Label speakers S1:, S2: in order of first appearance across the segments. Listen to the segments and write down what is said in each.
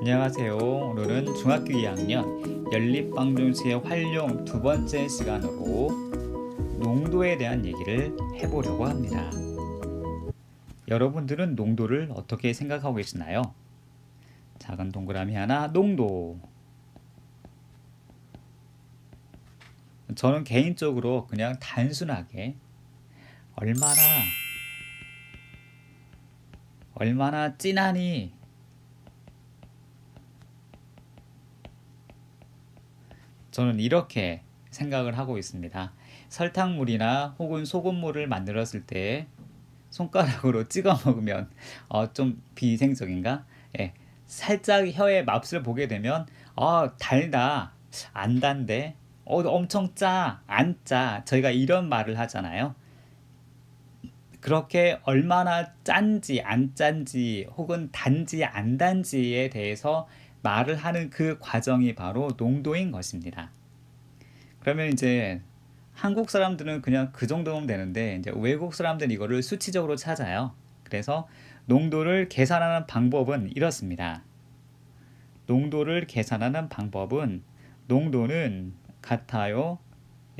S1: 안녕하세요. 오늘은 중학교 2학년 연립방정식의 활용 두 번째 시간으로 농도에 대한 얘기를 해보려고 합니다. 여러분들은 농도를 어떻게 생각하고 계시나요? 작은 동그라미 하나, 농도. 저는 개인적으로 그냥 단순하게 얼마나 진하니, 저는 이렇게 생각을 하고 있습니다. 설탕물이나 혹은 소금물을 만들었을 때 손가락으로 찍어 먹으면 좀 비위생적인가? 예, 살짝 혀의 맛을 보게 되면 달다, 안 단데, 엄청 짜, 안 짜. 저희가 이런 말을 하잖아요. 그렇게 얼마나 짠지 안 짠지 혹은 단지 안 단지에 대해서 말을 하는 그 과정이 바로 농도인 것입니다. 그러면 이제 한국 사람들은 그냥 그 정도면 되는데 이제 외국 사람들은 이거를 수치적으로 찾아요. 그래서 농도를 계산하는 방법은 이렇습니다. 농도를 계산하는 방법은 농도는 같아요.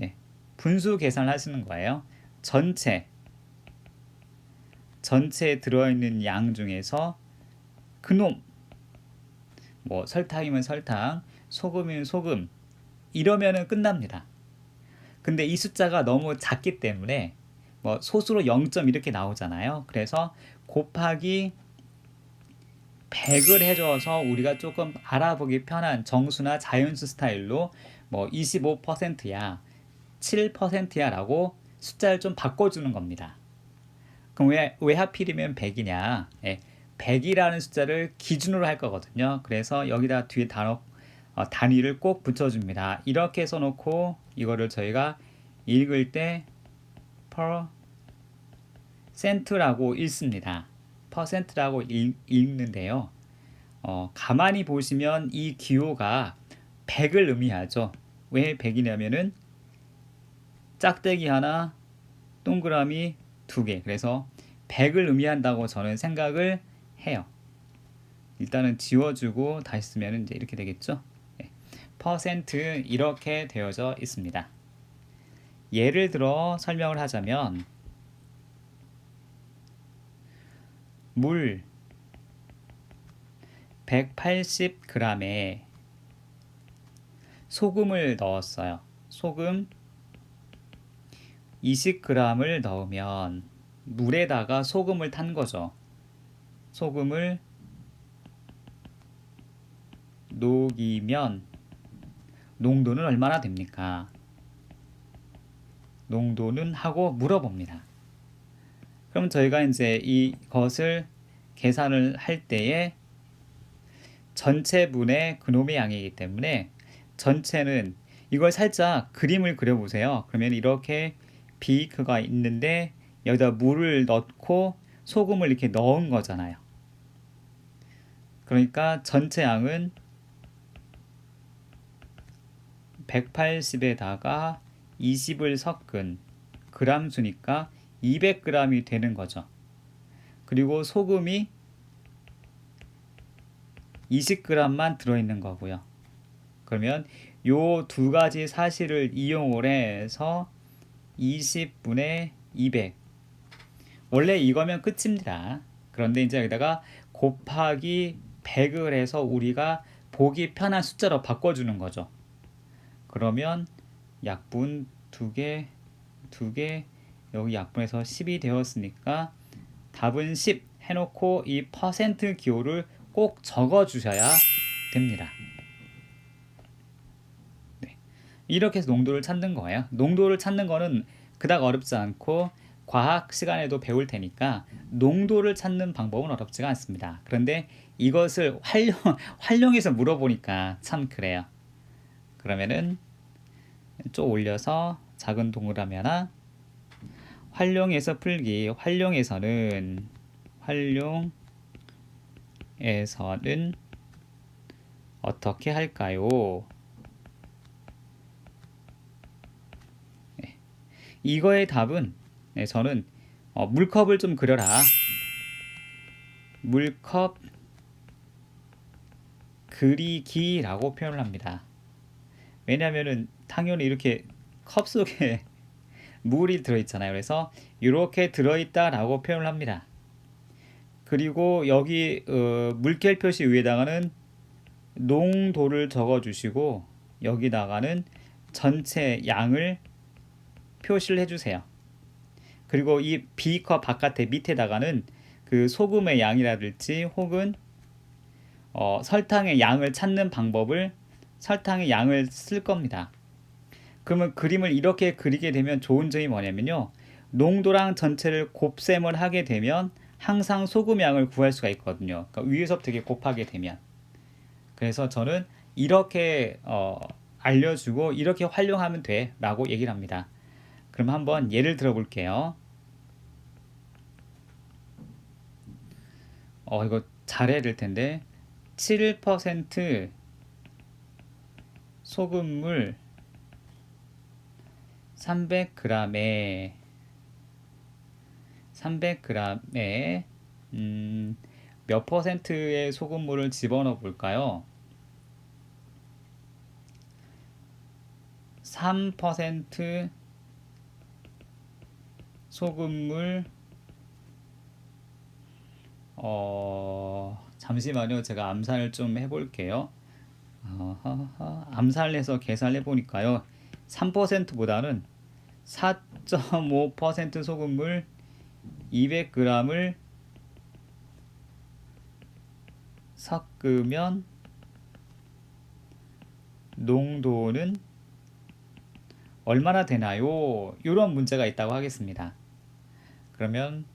S1: 예, 분수 계산을 하시는 거예요. 전체에 들어있는 양 중에서 그놈, 뭐 설탕이면 설탕, 소금이면 소금, 이러면은 끝납니다. 근데 이 숫자가 너무 작기 때문에 뭐 소수로 0점 이렇게 나오잖아요. 그래서 곱하기 100을 해줘서 우리가 조금 알아보기 편한 정수나 자연수 스타일로 뭐 25%야, 7%야 라고 숫자를 좀 바꿔주는 겁니다. 그럼 왜 하필이면 100이냐? 예, 100이라는 숫자를 기준으로 할 거거든요. 그래서 여기다 뒤에 단위를 꼭 붙여줍니다. 이렇게 써놓고 이거를 저희가 읽을 때 퍼센트라고 읽습니다. 퍼센트라고 읽는데요. 가만히 보시면 이 기호가 100을 의미하죠. 왜 100이냐면은 짝대기 하나, 동그라미 두 개. 그래서 100을 의미한다고 저는 생각을 해요. 일단은 지워주고 다시 쓰면 이제 이렇게 되겠죠. 퍼센트 이렇게 되어져 있습니다. 예를 들어 설명을 하자면 물 180g에 소금을 넣었어요. 소금 20g을 넣으면 물에다가 소금을 탄 거죠. 소금을 녹이면 농도는 얼마나 됩니까? 농도는 하고 물어봅니다. 그럼 저희가 이제 이것을 계산을 할 때에 전체분의 그놈의 양이기 때문에 전체는 이걸 살짝 그림을 그려보세요. 그러면 이렇게 비크가 있는데 여기다 물을 넣고 소금을 이렇게 넣은 거잖아요. 그러니까 전체 양은 180에다가 20을 섞은 그람 수니까 200g이 되는 거죠. 그리고 소금이 20g만 들어있는 거고요. 그러면 요 두 가지 사실을 이용을 해서 20분의 200. 원래 이거면 끝입니다. 그런데 이제 여기다가 곱하기 100을 해서 우리가 보기 편한 숫자로 바꿔주는 거죠. 그러면 약분 2개, 여기 약분해서 10이 되었으니까 답은 10 해놓고 이 퍼센트 기호를 꼭 적어주셔야 됩니다. 네. 이렇게 해서 농도를 찾는 거예요. 농도를 찾는 거는 그닥 어렵지 않고 과학 시간에도 배울 테니까 농도를 찾는 방법은 어렵지가 않습니다. 그런데 이것을 활용해서 물어보니까 참 그래요. 그러면은 좀 올려서 작은 동그라미 하나, 활용해서 풀기. 활용해서는 어떻게 할까요? 네. 이거의 답은 저는 물컵을 좀 그려라. 물컵 그리기라고 표현을 합니다. 왜냐하면은 당연히 이렇게 컵 속에 물이 들어있잖아요. 그래서 이렇게 들어있다라고 표현을 합니다. 그리고 여기 물결 표시 위에다가는 농도를 적어주시고 여기다가는 전체 양을 표시를 해주세요. 그리고 이 비커 바깥에 밑에다가는 그 소금의 양이라든지 혹은 설탕의 양을 찾는 방법을 설탕의 양을 쓸 겁니다. 그러면 그림을 이렇게 그리게 되면 좋은 점이 뭐냐면요, 농도랑 전체를 곱셈을 하게 되면 항상 소금 양을 구할 수가 있거든요. 그러니까 위에서부터 이렇게 곱하게 되면. 그래서 저는 이렇게 알려주고 이렇게 활용하면 돼 라고 얘기를 합니다. 그럼 한번 예를 들어 볼게요. 이거 잘해야 될 텐데 7% 소금물 300g에 몇 퍼센트의 소금물을 집어넣어 볼까요? 3% 소금물 잠시만요. 제가 암산을 좀 해볼게요. 암산을 해서 계산을 해보니까요. 3%보다는 4.5% 소금물 200g을 섞으면 농도는 얼마나 되나요? 이런 문제가 있다고 하겠습니다. 그러면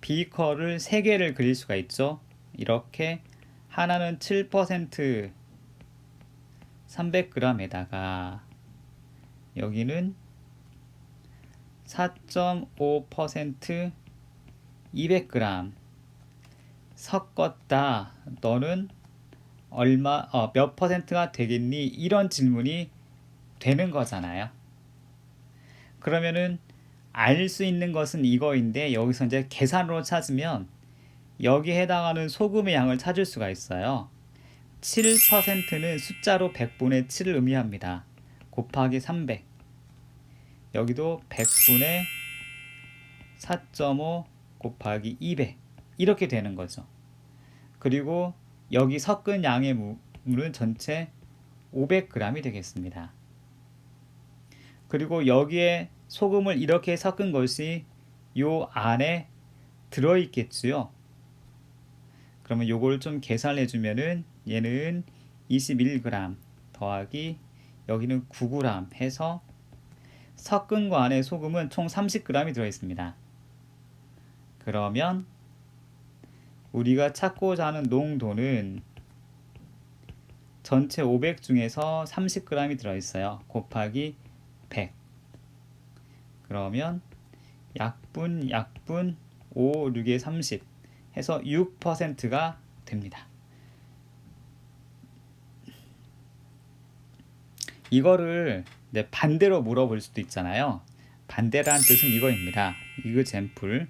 S1: 비커를 3개를 그릴 수가 있죠. 이렇게 하나는 7% 300g에다가 여기는 4.5% 200g 섞었다. 너는 몇 퍼센트가 되겠니? 이런 질문이 되는 거잖아요. 그러면은 알 수 있는 것은 이거인데 여기서 이제 계산으로 찾으면 여기에 해당하는 소금의 양을 찾을 수가 있어요. 7%는 숫자로 100분의 7을 의미합니다. 곱하기 300. 여기도 100분의 4.5 곱하기 200 이렇게 되는 거죠. 그리고 여기 섞은 양의 물은 전체 500g이 되겠습니다. 그리고 여기에 소금을 이렇게 섞은 것이 요 안에 들어있겠지요. 그러면 요걸 좀 계산해 주면은 얘는 21g 더하기 여기는 9g 해서 섞은 거 안에 소금은 총 30g이 들어있습니다. 그러면 우리가 찾고자 하는 농도는 전체 500 중에서 30g이 들어있어요. 곱하기 100. 그러면 약분 5, 6에 30 해서 6%가 됩니다. 이거를 반대로 물어볼 수도 있잖아요. 반대라는 뜻은 이거입니다. example.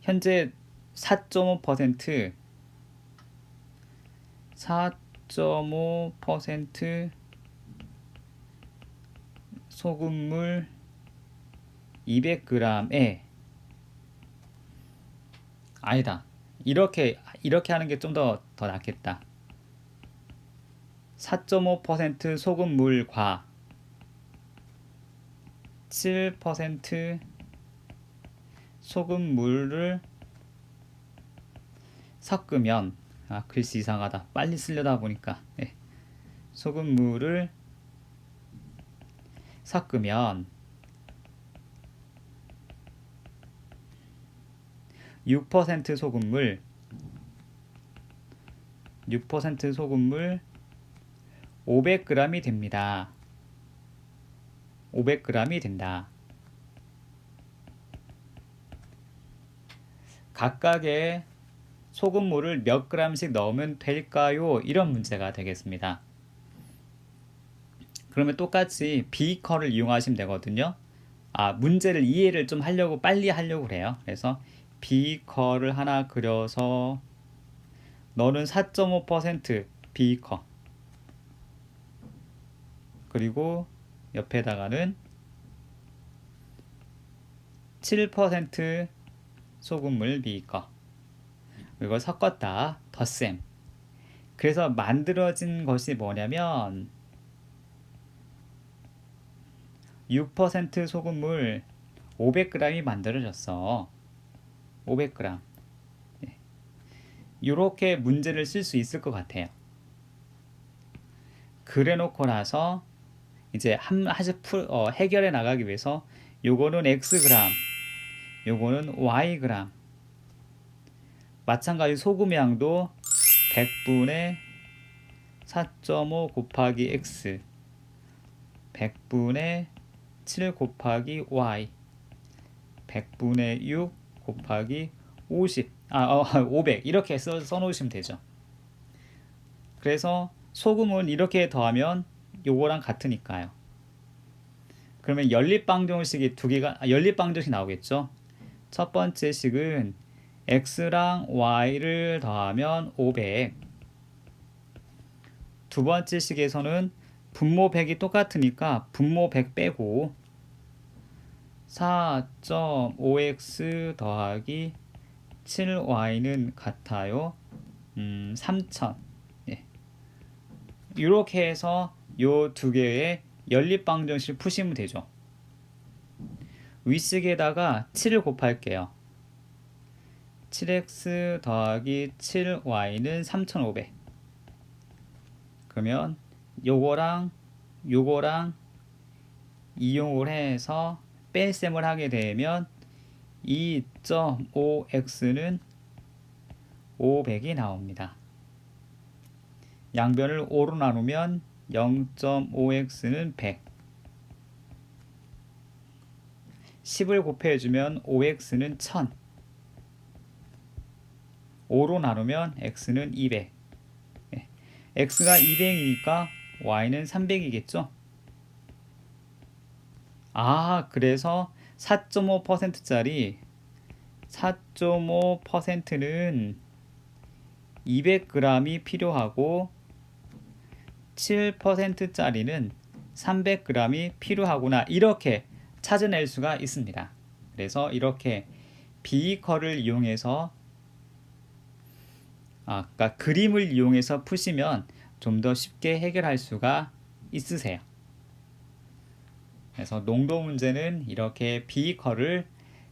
S1: 현재 4.5% 소금물 200g에 아니다. 이렇게 하는 게 좀 더 낫겠다. 4.5% 소금물과 7% 소금물을 섞으면 글씨 이상하다. 빨리 쓰려다 보니까 소금물을 섞으면 6% 소금물 500g이 됩니다. 500g이 된다. 각각의 소금물을 몇 g씩 넣으면 될까요? 이런 문제가 되겠습니다. 그러면 똑같이 비커를 이용하시면 되거든요. 문제를 이해를 좀 하려고 빨리 하려고 그래요. 그래서 비커를 하나 그려서 너는 4.5% 비커. 그리고 옆에다가는 7% 소금물 비커. 이걸 섞었다. 덧셈. 그래서 만들어진 것이 뭐냐면 6% 소금물 500g이 만들어졌어. 500g. 이렇게 문제를 쓸 수 있을 것 같아요. 그래 놓고 나서 이제 하나씩 해결해 나가기 위해서 요거는 xg, 요거는 yg. 마찬가지 소금 양도 100분의 4.5 곱하기 x, 100분의 7 곱하기 y, 100분의 6 곱하기 50, 500 이렇게 써놓으시면 되죠. 그래서 소금은 이렇게 더하면 요거랑 같으니까요. 그러면 연립방정식이 연립방정식 나오겠죠. 첫 번째 식은 x랑 y를 더하면 500. 두 번째 식에서는 분모 100이 똑같으니까 분모 100 빼고 4.5x 더하기 7y는 같아요. 3000. 예. 이렇게 해서 요 두 개의 연립방정식을 푸시면 되죠. 윗식에다가 7을 곱할게요. 7x 더하기 7y는 3500. 그러면 요거랑 이용을 해서 뺄셈을 하게 되면 2.5x는 500이 나옵니다. 양변을 5로 나누면 0.5x는 100. 10을 곱해주면 5x는 1000. 5로 나누면 x는 200. x가 200이니까 y는 300이겠죠? 그래서 4.5%짜리 4.5%는 200g이 필요하고 7%짜리는 300g이 필요하구나. 이렇게 찾아낼 수가 있습니다. 그래서 이렇게 비커를 이용해서 아까 그림을 이용해서 푸시면 좀 더 쉽게 해결할 수가 있으세요. 그래서 농도 문제는 이렇게 비커를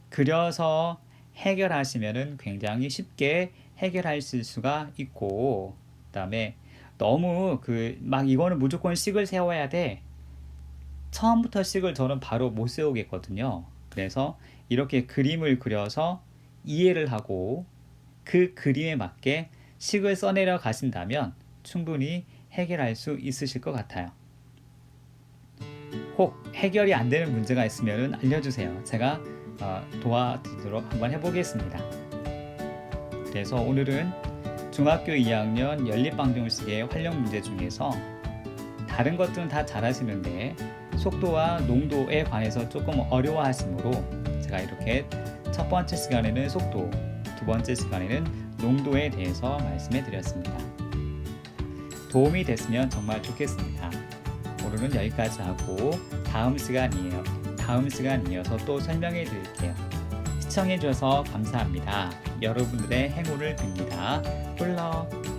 S1: 그려서 해결하시면 굉장히 쉽게 해결하실 수가 있고, 그 다음에 너무 막 이거는 무조건 식을 세워야 돼. 처음부터 식을 저는 바로 못 세우겠거든요. 그래서 이렇게 그림을 그려서 이해를 하고 그 그림에 맞게 식을 써내려 가신다면 충분히 해결할 수 있으실 것 같아요. 혹 해결이 안 되는 문제가 있으면 알려주세요. 제가 도와드리도록 한번 해보겠습니다. 그래서 오늘은 중학교 2학년 연립방정식의 활용 문제 중에서 다른 것들은 다 잘하시는데 속도와 농도에 관해서 조금 어려워하시므로 제가 이렇게 첫 번째 시간에는 속도, 두 번째 시간에는 농도에 대해서 말씀해 드렸습니다. 도움이 됐으면 정말 좋겠습니다. 오늘은 여기까지 하고 다음 시간 이어서 또 설명해 드릴게요. 시청해 주셔서 감사합니다. 여러분들의 행운을 빕니다. 꿀럭.